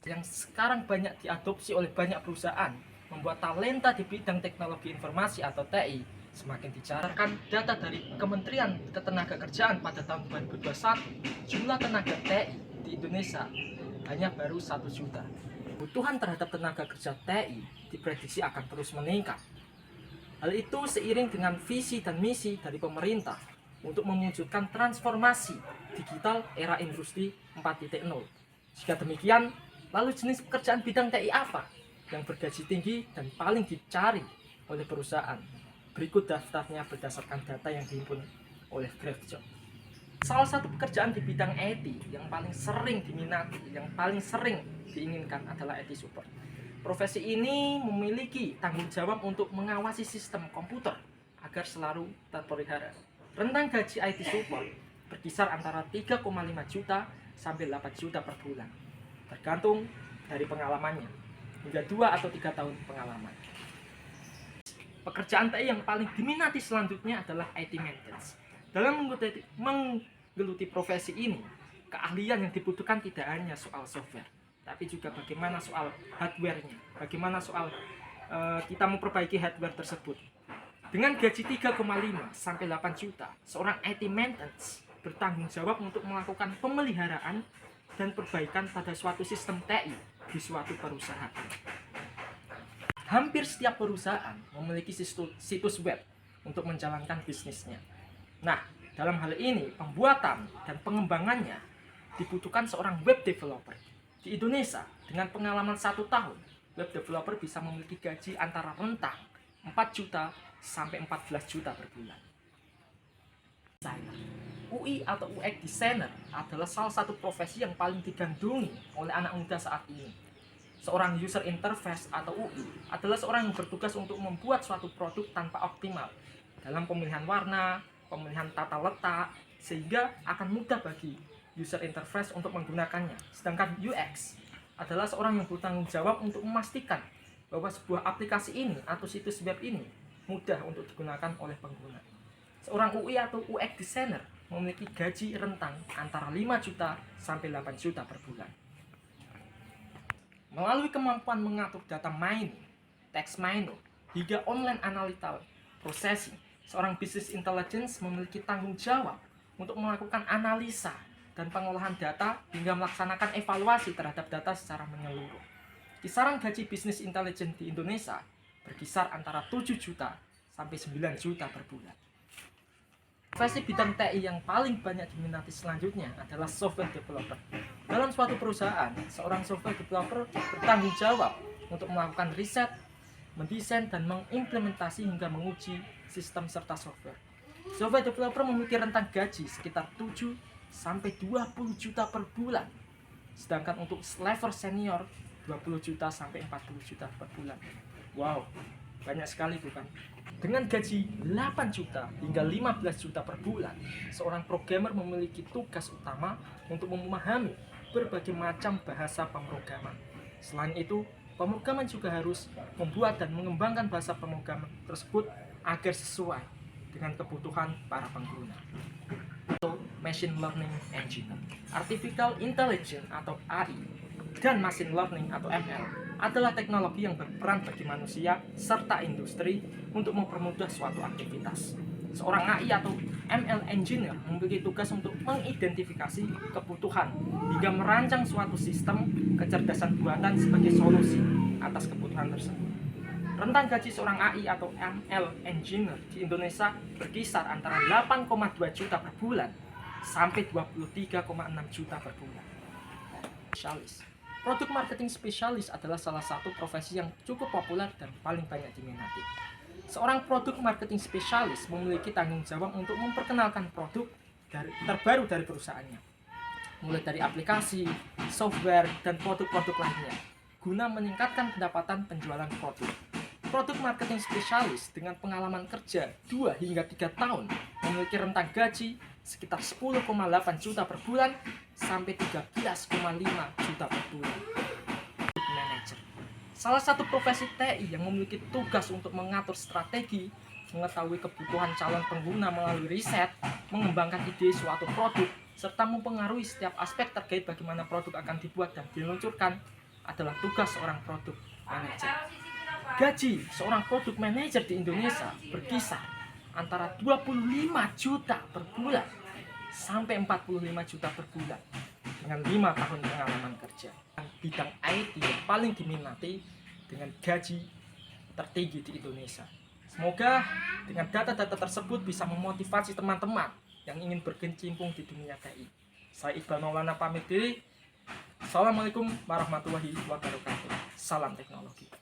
yang sekarang banyak diadopsi oleh banyak perusahaan membuat talenta di bidang teknologi informasi atau TI semakin dicarakan. Data dari Kementerian Ketenagakerjaan pada tahun 2021, jumlah tenaga TI di Indonesia hanya baru 1 juta. Kebutuhan terhadap tenaga kerja TI diprediksi akan terus meningkat. Hal itu seiring dengan visi dan misi dari pemerintah untuk mewujudkan transformasi digital era industri 4.0. Jika demikian, lalu jenis pekerjaan bidang TI apa yang bergaji tinggi dan paling dicari oleh perusahaan? Berikut daftarnya berdasarkan data yang dihimpun oleh GrabJob. Salah satu pekerjaan di bidang IT yang paling sering diminati, yang paling sering diinginkan adalah IT support. Profesi ini memiliki tanggung jawab untuk mengawasi sistem komputer agar selalu terpelihara. Rentang gaji IT support berkisar antara 3,5 juta sampai 8 juta per bulan, tergantung dari pengalamannya, hingga 2 atau 3 tahun pengalaman. Pekerjaan TI yang paling diminati selanjutnya adalah IT maintenance. Dalam menggeluti profesi ini, keahlian yang dibutuhkan tidak hanya soal software, tapi juga bagaimana soal hardware-nya, bagaimana soal kita memperbaiki hardware tersebut. Dengan gaji 3,5 sampai 8 juta, seorang IT maintenance bertanggung jawab untuk melakukan pemeliharaan dan perbaikan pada suatu sistem TI di suatu perusahaan. Hampir setiap perusahaan memiliki situs web untuk menjalankan bisnisnya. Nah, dalam hal ini, pembuatan dan pengembangannya dibutuhkan seorang web developer. Di Indonesia, dengan pengalaman 1 tahun, web developer bisa memiliki gaji antara rentang 4 juta sampai 14 juta per bulan. UI atau UX designer adalah salah satu profesi yang paling digandrungi oleh anak muda saat ini. Seorang user interface atau UI adalah seorang yang bertugas untuk membuat suatu produk tanpa optimal dalam pemilihan warna, pemilihan tata letak, sehingga akan mudah bagi user interface untuk menggunakannya. Sedangkan UX adalah seorang yang bertanggung jawab untuk memastikan bahwa sebuah aplikasi ini atau situs web ini mudah untuk digunakan oleh pengguna. Seorang UI atau UX designer memiliki gaji rentang antara 5 juta sampai 8 juta per bulan. Melalui kemampuan mengatur data mining, text mining, hingga online analytical processing, seorang business intelligence memiliki tanggung jawab untuk melakukan analisa dan pengolahan data hingga melaksanakan evaluasi terhadap data secara menyeluruh. Kisaran gaji business intelligence di Indonesia berkisar antara 7 juta sampai 9 juta per bulan. Profesi bidang TI yang paling banyak diminati selanjutnya adalah software developer. Dalam suatu perusahaan, seorang software developer bertanggung jawab untuk melakukan riset, mendesain, dan mengimplementasi hingga menguji sistem serta software. Software developer memiliki rentang gaji sekitar 7 sampai 20 juta per bulan. Sedangkan untuk level senior 20 juta sampai 40 juta per bulan. Wow, banyak sekali bukan? Dengan gaji 8 juta hingga 15 juta per bulan, seorang programmer memiliki tugas utama untuk memahami berbagai macam bahasa pemrograman. Selain itu, pemrograman juga harus membuat dan mengembangkan bahasa pemrograman tersebut agar sesuai dengan kebutuhan para pengguna. Machine Learning Engineer, Artificial Intelligence atau AI, dan Machine Learning atau ML adalah teknologi yang berperan bagi manusia serta industri untuk mempermudah suatu aktivitas. Seorang AI atau ML Engineer memiliki tugas untuk mengidentifikasi kebutuhan hingga merancang suatu sistem kecerdasan buatan sebagai solusi atas kebutuhan tersebut. Rentang gaji seorang AI atau ML Engineer di Indonesia berkisar antara 8,2 juta per bulan sampai 23,6 juta per bulan. Spesialis. Produk marketing spesialis adalah salah satu profesi yang cukup populer dan paling banyak diminati. Seorang produk marketing spesialis memiliki tanggung jawab untuk memperkenalkan produk terbaru dari perusahaannya, mulai dari aplikasi, software, dan produk-produk lainnya, guna meningkatkan pendapatan penjualan produk. Produk marketing spesialis dengan pengalaman kerja 2 hingga 3 tahun memiliki rentang gaji sekitar 10,8 juta per bulan sampai 13,5 juta per bulan. Manager, salah satu profesi TI yang memiliki tugas untuk mengatur strategi, mengetahui kebutuhan calon pengguna melalui riset, mengembangkan ide suatu produk, serta mempengaruhi setiap aspek terkait bagaimana produk akan dibuat dan diluncurkan, adalah tugas seorang produk manager. Gaji seorang produk manager di Indonesia berkisar antara 25 juta per bulan sampai 45 juta per bulan dengan 5 tahun pengalaman kerja. Bidang IT yang paling diminati dengan gaji tertinggi di Indonesia. Semoga dengan data-data tersebut bisa memotivasi teman-teman yang ingin berkecimpung di dunia TI. Saya Iqbal Maulana pamit diri. Assalamualaikum warahmatullahi wabarakatuh. Salam teknologi.